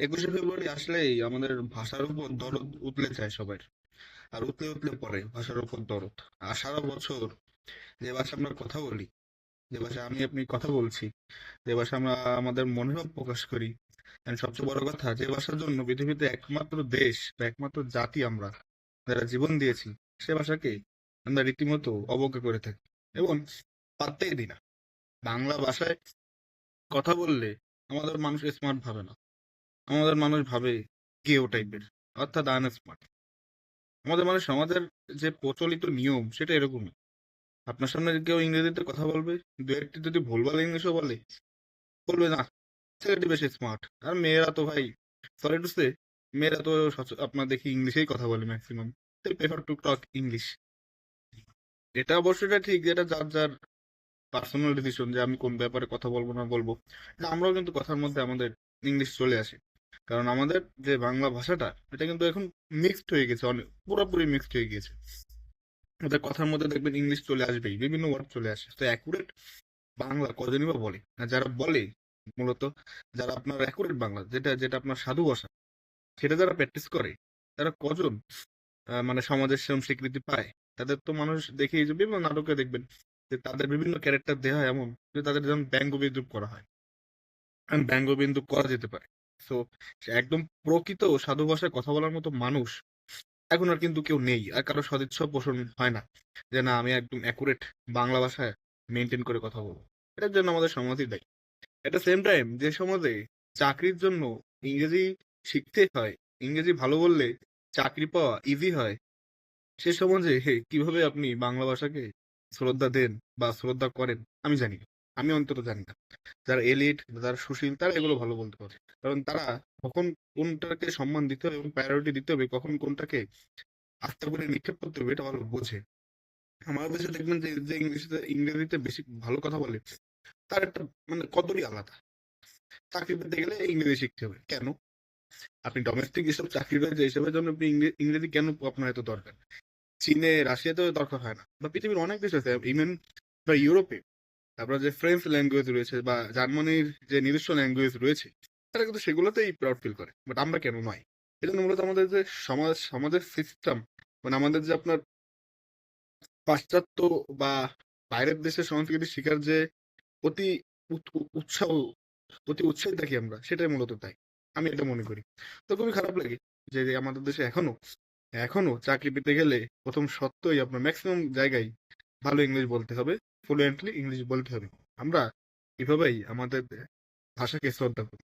21শে ফেব্রুয়ারি আসলেই আমাদের ভাষার উপর দরদ উতলে যায় সবার। আর উতলে উতলে পড়ে ভাষার উপর দরদ। আর সারা বছর যে ভাষা আমরা কথা বলি, যে ভাষা আমি আপনি কথা বলছি, যে ভাষা আমরা আমাদের মনোভাব প্রকাশ করি, and সবচেয়ে বড় কথা যে ভাষার জন্য পৃথিবীতে একমাত্র দেশ বা একমাত্র জাতি আমরা যারা জীবন দিয়েছি, সে ভাষাকে আমরা রীতিমতো অবজ্ঞা করে থাকি এবং পাত্তাই দিই না। বাংলা ভাষায় কথা বললে আমাদের মানুষ স্মার্ট ভাবে না, আমাদের মানুষ ভাবে গেও টাইপের, অর্থাৎ আনস্মার্ট। আমাদের মানে সমাজের যে প্রচলিত নিয়ম সেটা এরকমই। আপনার সামনে কেউ ইংরেজিতে কথা বলবে, দু একটি যদি ভুলভাল ইংলিশও বলে, বলবে না ছেলেটি বেশি স্মার্ট। আর মেয়েরা তো ভাই, সরি টু সে, মেয়েরা তো আপনার দেখি ইংলিশেই কথা বলে maximum. They prefer to talk English. এটা অবশ্যই এটা ঠিক যে এটা যার যার পার্সোনাল ডিসিশন যে আমি কোন ব্যাপারে কথা বলবো না বলবো। এটা আমরাও কিন্তু কথার মধ্যে আমাদের ইংলিশ চলে আসে, কারণ আমাদের যে বাংলা ভাষাটা এটা কিন্তু এখন মিক্সড হয়ে গেছে, অনেক পুরোপুরি মিক্সড হয়ে গিয়েছে। ওদের কথার মধ্যে দেখবেন ইংলিশ চলে আসবেই, বিভিন্ন ওয়ার্ড চলে আসে। তো অ্যাকুরেট বাংলা কজনই বা বলে, আর যারা বলে মূলত, যারা আপনার অ্যাকুরেট বাংলা যেটা যেটা আপনার সাধু ভাষা, সেটা যারা প্র্যাকটিস করে, তারা কজন মানে সমাজের সেরকম স্বীকৃতি পায়? তাদের তো মানুষ দেখেই যে বিভিন্ন নাটকে দেখবেন যে তাদের বিভিন্ন ক্যারেক্টার দেওয়া হয় এমন যে তাদের যেমন ব্যঙ্গ বিদ্রুপ করা হয়, and ব্যঙ্গ বিদ্রুপ করা যেতে পারে। সো একদম প্রকৃত সাধু ভাষায় কথা বলার মতো মানুষ এখন আর কিন্তু কেউ নেই, আর কারো সদিচ্ছা পোষণ হয় না যে না আমি একদম অ্যাকুরেট বাংলা ভাষায় মেনটেন করে কথা বলবো। এটার জন্য আমাদের সমাজই দায়ী। এট দ্য সেম টাইম যে সমাজে চাকরির জন্য ইংরেজি শিখতে হয়, ইংরেজি ভালো বললে চাকরি পাওয়া ইজি হয়, সে সমাজে কিভাবে আপনি বাংলা ভাষাকে শ্রদ্ধা দেন বা শ্রদ্ধা করেন আমি জানি না। আমি অন্তত জানি না। যারা এলিট, যারা সুশীল, তারা এগুলো ভালো বলতে পারে, কারণ তারা কখন কোনটাকে সম্মান দিতে হবে এবং প্রায়োরিটি দিতে হবে, কখন কোনটাকে আস্তে করে নিক্ষেপ করতে হবে, এটা ভালো বোঝে। আমাদের দেশে দেখবেন যে যে ইংরেজিতে বেশি ভালো কথা বলে, তার একটা মানে কদরই আলাদা। চাকরি পেতে গেলে ইংরেজি শিখতে হবে কেন? আপনি ডোমেস্টিক যেসব চাকরি রয়েছে এসবের জন্য আপনি ইংরেজি কেন আপনার এত দরকার? চীনে, রাশিয়াতেও দরকার হয় না, বা পৃথিবীর অনেক দেশ আছে, ইভেন বা ইউরোপে আপনার যে ফ্রেঞ্চ ল্যাঙ্গুয়েজ রয়েছে বা জার্মানির যে নিজস্ব ল্যাঙ্গুয়েজ রয়েছে, তারা কিন্তু সেগুলোতেই প্রাউড ফিল করে, বাট আমরা কেন নয়? এই জন্য মূলত আমাদের যে সমাজের সিস্টেম, মানে আমাদের যে আপনার পাশ্চাত্য বা বাইরের দেশের সংস্কৃতি শিকার যে অতি উৎসাহ, অতি উৎসাহী থাকি আমরা, সেটাই মূলত তাই আমি এটা মনে করি। তো খুবই খারাপ লাগে যে যে আমাদের দেশে এখনো এখনো চাকরি পেতে গেলে প্রথম শর্তই আপনার ম্যাক্সিমাম জায়গায় ভালো ইংলিশ বলতে হবে, ফ্লুয়েন্টলি ইংলিশ বলতে হবে। আমরা এভাবেই আমাদের ভাষাকে শ্রদ্ধা করি।